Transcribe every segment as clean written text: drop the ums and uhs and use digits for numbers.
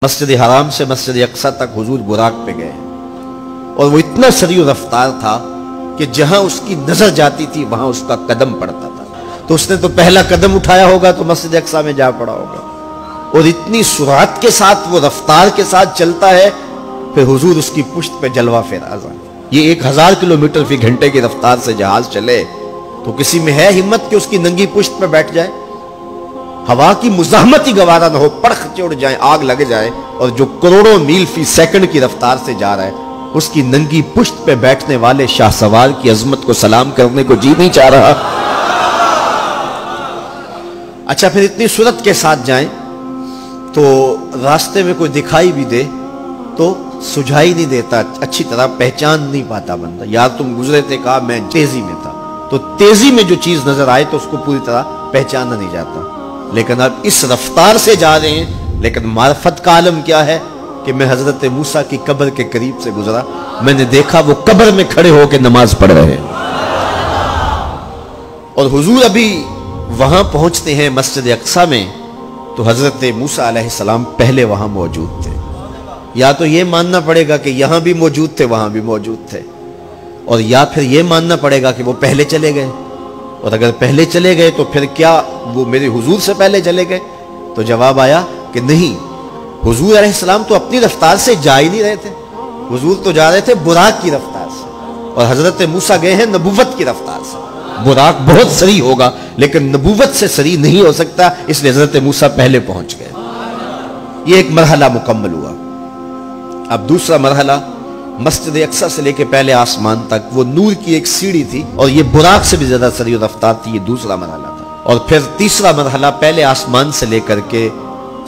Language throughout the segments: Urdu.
مسجد حرام سے مسجد اقصی تک حضور براق پہ گئے اور وہ اتنا سریع رفتار تھا کہ جہاں اس کی نظر جاتی تھی وہاں اس کا قدم پڑتا تھا. تو اس نے تو پہلا قدم اٹھایا ہوگا تو مسجد اقصی میں جا پڑا ہوگا. اور اتنی سرعت کے ساتھ وہ رفتار کے ساتھ چلتا ہے، پھر حضور اس کی پشت پہ جلوہ فراز ہے. یہ 1000 کلومیٹر فی گھنٹے کی رفتار سے جہاز چلے تو کسی میں ہے ہمت کہ اس کی ننگی پشت پہ بیٹھ جائے؟ ہوا کی مزاحمت ہی گوارا نہ ہو، پرخ چڑھ جائے، آگ لگ جائے، اور جو کروڑوں میل فی سیکنڈ کی رفتار سے جا رہا ہے اس کی ننگی پشت پہ بیٹھنے والے شاہ سوار کی عظمت کو سلام کرنے کو جی نہیں چاہ رہا. اچھا، پھر اتنی سرعت کے ساتھ جائیں تو راستے میں کوئی دکھائی بھی دے تو سجھائی نہیں دیتا، اچھی طرح پہچان نہیں پاتا بندہ. یار تم گزرے تھے، کہا میں تیزی میں تھا، تو تیزی میں جو چیز نظر آئے تو اس کو پوری طرح پہچانا نہیں جاتا. لیکن اب اس رفتار سے جا رہے ہیں، لیکن معرفت کا عالم کیا ہے کہ میں حضرت موسیٰ کی قبر کے قریب سے گزرا، میں نے دیکھا وہ قبر میں کھڑے ہو کے نماز پڑھ رہے ہیں. اور حضور ابھی وہاں پہنچتے ہیں مسجد اقصی میں تو حضرت موسیٰ علیہ السلام پہلے وہاں موجود تھے. یا تو یہ ماننا پڑے گا کہ یہاں بھی موجود تھے وہاں بھی موجود تھے، اور یا پھر یہ ماننا پڑے گا کہ وہ پہلے چلے گئے. اور اگر پہلے چلے گئے تو پھر کیا وہ میرے حضور سے پہلے چلے گئے؟ تو جواب آیا کہ نہیں، حضور علیہ السلام تو اپنی رفتار سے جا ہی نہیں رہے تھے، حضور تو جا رہے تھے براق کی رفتار سے، اور حضرت موسیٰ گئے ہیں نبوت کی رفتار سے. براق بہت سریع ہوگا لیکن نبوت سے سریع نہیں ہو سکتا، اس لیے حضرت موسیٰ پہلے پہنچ گئے. یہ ایک مرحلہ مکمل ہوا. اب دوسرا مرحلہ، مسجد اقصی سے لے کے پہلے آسمان تک وہ نور کی ایک سیڑھی تھی اور یہ براق سے بھی زیادہ سریع رفتار تھی. یہ دوسرا مرحلہ تھا. اور پھر تیسرا مرحلہ، پہلے آسمان سے لے کر کے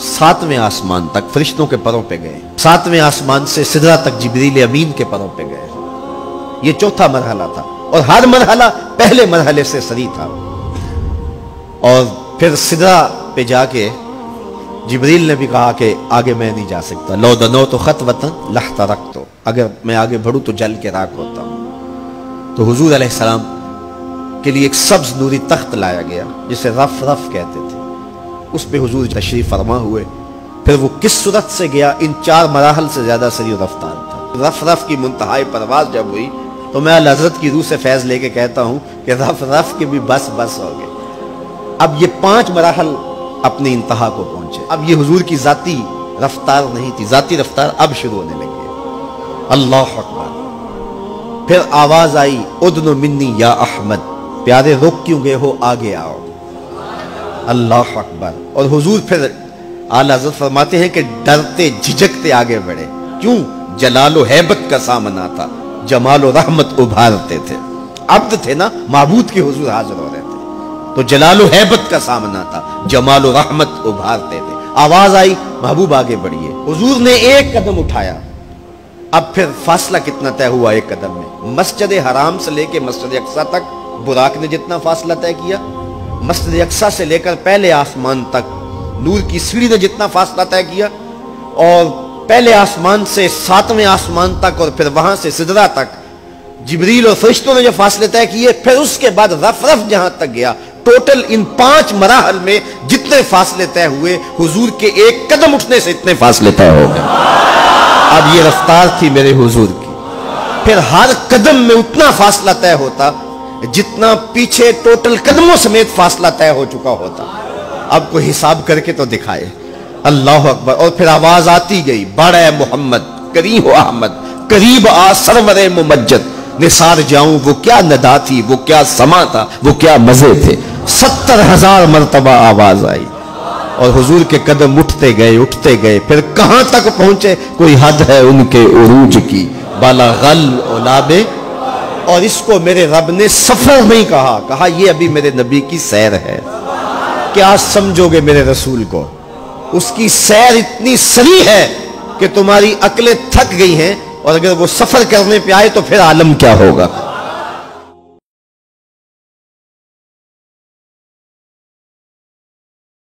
7ویں آسمان تک فرشتوں کے پروں پہ گئے، 7ویں آسمان سے سدرہ تک جبریل امین کے پروں پہ گئے. یہ چوتھا مرحلہ تھا، اور ہر مرحلہ پہلے مرحلے سے سریع تھا. اور پھر سدرہ پہ جا کے جبریل نے بھی کہا کہ آگے میں نہیں جا سکتا، لو دنوت خطوۃ لاحترقت، اگر میں آگے بڑھوں تو جل کے راکھ ہوتا ہوں. تو حضور علیہ السلام کے لیے ایک سبز نوری تخت لایا گیا جسے رف رف کہتے تھے. اس پہ حضور تشریف فرما ہوئے. پھر وہ کس صورت سے گیا، ان 4 مراحل سے زیادہ سریع رفتار تھا. رف رف کی منتہائی پرواز جب ہوئی تو میں حضرت کی روح سے فیض لے کے کہتا ہوں کہ رف رف کے بھی بس بس ہو گئے. اب یہ 5 مراحل اپنی انتہا کو پہنچے. اب یہ حضور کی ذاتی رفتار نہیں تھی، ذاتی رفتار اب شروع ہونے لگی. اللہ اکبر. پھر آواز آئی، ادنو منی یا احمد، پیارے رک کیوں گئے ہو، آگے آؤ. اللہ اکبر. اور حضور پھر اعلیٰ حضرت فرماتے ہیں کہ ڈرتے جھجکتے آگے بڑھے. کیوں؟ جلال و ہیبت کا سامنا تھا، جمال و رحمت ابھارتے تھے. عبد تھے نا، معبود کے حضور حاضر ہو رہے تھے تو جلال و ہیبت کا سامنا تھا، جمال و رحمت ابھارتے تھے. آواز آئی، محبوب آگے بڑھیے. حضور نے ایک قدم اٹھایا. اب پھر فاصلہ کتنا طے ہوا ایک قدم میں؟ مسجد حرام سے لے کے مسجد اقصی تک براق نے جتنا فاصلہ طے کیا، مسجد اقصی سے لے کر پہلے آسمان تک نور کی سیڑھی نے جتنا فاصلہ طے کیا، اور پہلے آسمان سے 7ویں آسمان تک، اور پھر وہاں سے سدرہ تک جبریل اور فرشتوں نے جو فاصلے طے کیے، پھر اس کے بعد رف رف جہاں تک گیا. ٹوٹل ان 5 مراحل میں جتنے فاصلے طے ہوئے، حضور کے ایک قدم اٹھنے سے اتنے فاصلے طے ہو گئے. اب یہ رفتار تھی میرے حضور کی. پھر ہر قدم میں اتنا فاصلہ طے ہوتا جتنا پیچھے ٹوٹل قدموں سمیت فاصلہ طے ہو چکا ہوتا. اب کوئی حساب کر کے تو دکھائے. اللہ اکبر. اور پھر آواز آتی گئی، بڑھ اے محمد، قریب ہو احمد، قریب آ سرور ممجد، نثار جاؤں وہ کیا ندا تھی، وہ کیا سما تھا، وہ کیا مزے تھے. 70,000 مرتبہ آواز آئی اور حضور کے قدم اٹھتے گئے. پھر کہاں تک پہنچے؟ کوئی حد ہے ان کے عروج کی، بالا غل اولابے. اور اس کو میرے رب نے سفر نہیں کہا یہ ابھی میرے نبی کی سیر ہے. کیا سمجھو گے میرے رسول کو؟ اس کی سیر اتنی سریع ہے کہ تمہاری عقلیں تھک گئی ہیں، اور اگر وہ سفر کرنے پہ آئے تو پھر عالم کیا ہوگا.